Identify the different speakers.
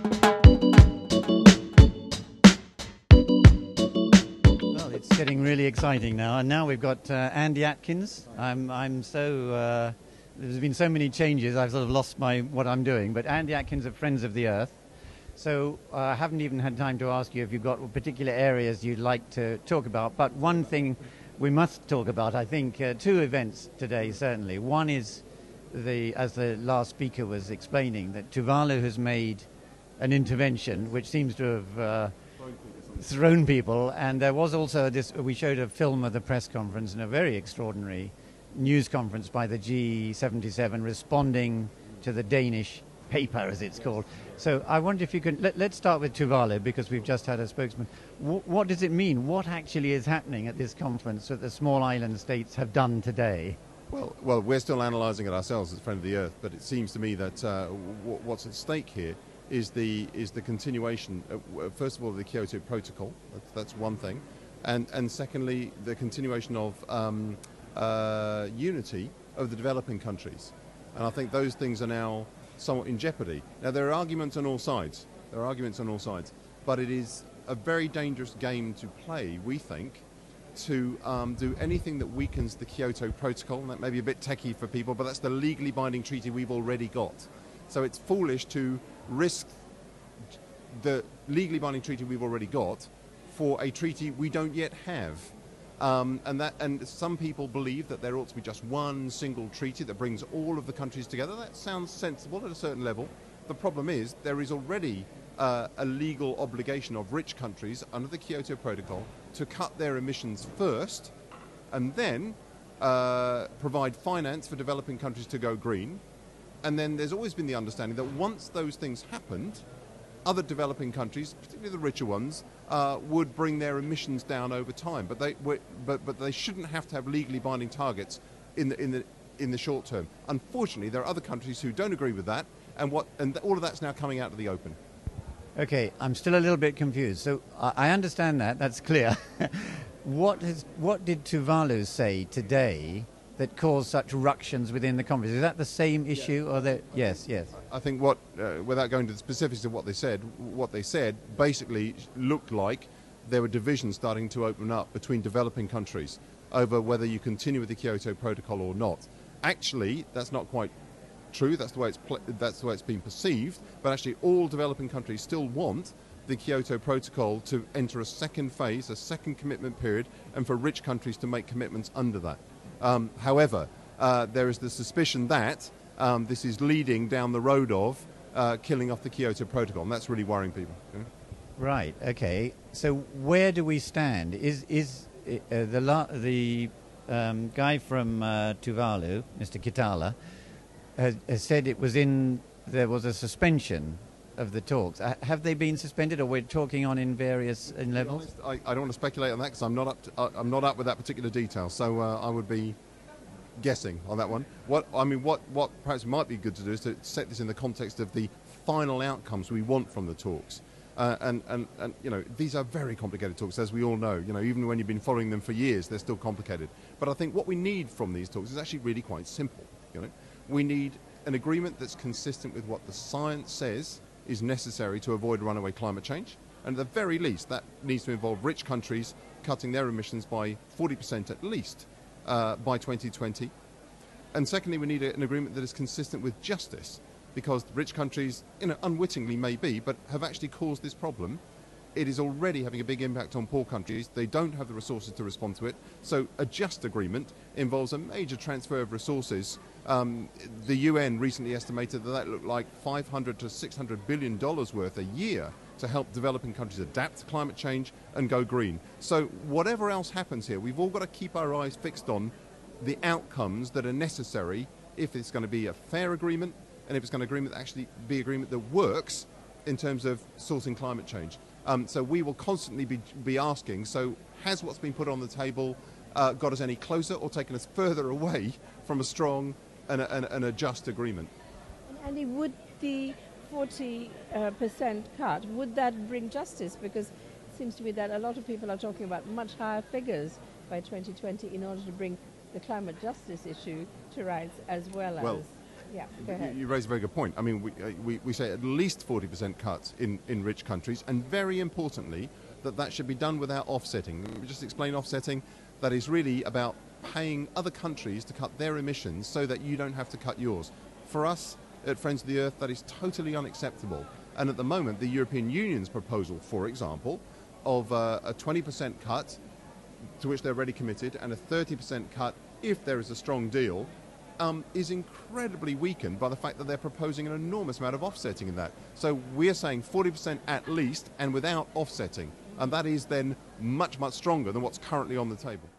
Speaker 1: Well, it's getting really exciting now, and now we've got Andy Atkins. There's been so many changes, I've sort of lost what I'm doing, but Andy Atkins of Friends of the Earth. So I haven't even had time to ask you if you've got particular areas you'd like to talk about, but one thing we must talk about, I think, two events today, certainly. One is, as the last speaker was explaining, that Tuvalu has made an intervention which seems to have thrown people, and there was also we showed a film of the press conference and a very extraordinary news conference by the G77 responding to the Danish paper, as it's called. So I wonder if you can, let's start with Tuvalu, because we've just had a spokesman. What does it mean? What actually is happening at this conference that the small island states have done today?
Speaker 2: Well, we're still analysing it ourselves as Friend of the Earth, but it seems to me that what's at stake here is the continuation, first of all, of the Kyoto Protocol. That's one thing, and secondly, the continuation of unity of the developing countries. And I think those things are now somewhat in jeopardy. Now, there are arguments on all sides. But it is a very dangerous game to play, we think, to do anything that weakens the Kyoto Protocol. And that may be a bit techie for people, but that's the legally binding treaty we've already got. So it's foolish to risk the legally binding treaty we've already got for a treaty we don't yet have. And some people believe that there ought to be just one single treaty that brings all of the countries together. That sounds sensible at a certain level. The problem is there is already a legal obligation of rich countries under the Kyoto Protocol to cut their emissions first and then provide finance for developing countries to go green. And then there's always been the understanding that once those things happened, other developing countries, particularly the richer ones, would bring their emissions down over time. But they shouldn't have to have legally binding targets in the short term. Unfortunately, there are other countries who don't agree with that, and all of that's now coming out to the open.
Speaker 1: Okay, I'm still a little bit confused. So I understand that. That's clear. What did Tuvalu say today that caused such ructions within the conference? Is that the same issue, or that? Yes.
Speaker 2: I think without going to the specifics of what they said basically looked like there were divisions starting to open up between developing countries over whether you continue with the Kyoto Protocol or not. Actually, that's not quite true. That's the way it's been perceived. But actually, all developing countries still want the Kyoto Protocol to enter a second phase, a second commitment period, and for rich countries to make commitments under that. However, there is the suspicion that this is leading down the road of killing off the Kyoto Protocol, and that's really worrying people. Yeah?
Speaker 1: Right. Okay. So where do we stand? Is the guy from Tuvalu, Mr. Kitala, has said there was a suspension of the talks. Have they been suspended, or we're talking on in levels?
Speaker 2: I don't want to speculate on that because I'm not up with that particular detail. So I would be guessing on that one. What perhaps might be good to do is to set this in the context of the final outcomes we want from the talks. And these are very complicated talks, as we all know. Even when you've been following them for years, they're still complicated. But I think what we need from these talks is actually really quite simple. We need an agreement that's consistent with what the science says is necessary to avoid runaway climate change, and at the very least that needs to involve rich countries cutting their emissions by 40% at least by 2020. And secondly, we need an agreement that is consistent with justice, because rich countries, unwittingly maybe, but have actually caused this problem. It is already having a big impact on poor countries. They don't have the resources to respond to it. So a just agreement involves a major transfer of resources. The UN recently estimated that looked like $500 to $600 billion worth a year to help developing countries adapt to climate change and go green. So whatever else happens here, we've all got to keep our eyes fixed on the outcomes that are necessary if it's going to be a fair agreement, and if it's going to actually be agreement that works in terms of sorting climate change. So we will constantly be asking, so has what's been put on the table got us any closer or taken us further away from a strong and a just agreement?
Speaker 3: And Andy, would the 40% cut, would that bring justice? Because it seems to me that a lot of people are talking about much higher figures by 2020 in order to bring the climate justice issue to rights as well as Yeah, go ahead.
Speaker 2: You raise a very good point. I mean, we say at least 40% cuts in rich countries, and very importantly, that should be done without offsetting. Let me just explain offsetting. That is really about paying other countries to cut their emissions so that you don't have to cut yours. For us at Friends of the Earth, that is totally unacceptable. And at the moment, the European Union's proposal, for example, of a 20% cut, to which they're already committed, and a 30% cut if there is a strong deal, is incredibly weakened by the fact that they're proposing an enormous amount of offsetting in that. So we're saying 40% at least, and without offsetting. And that is then much, much stronger than what's currently on the table.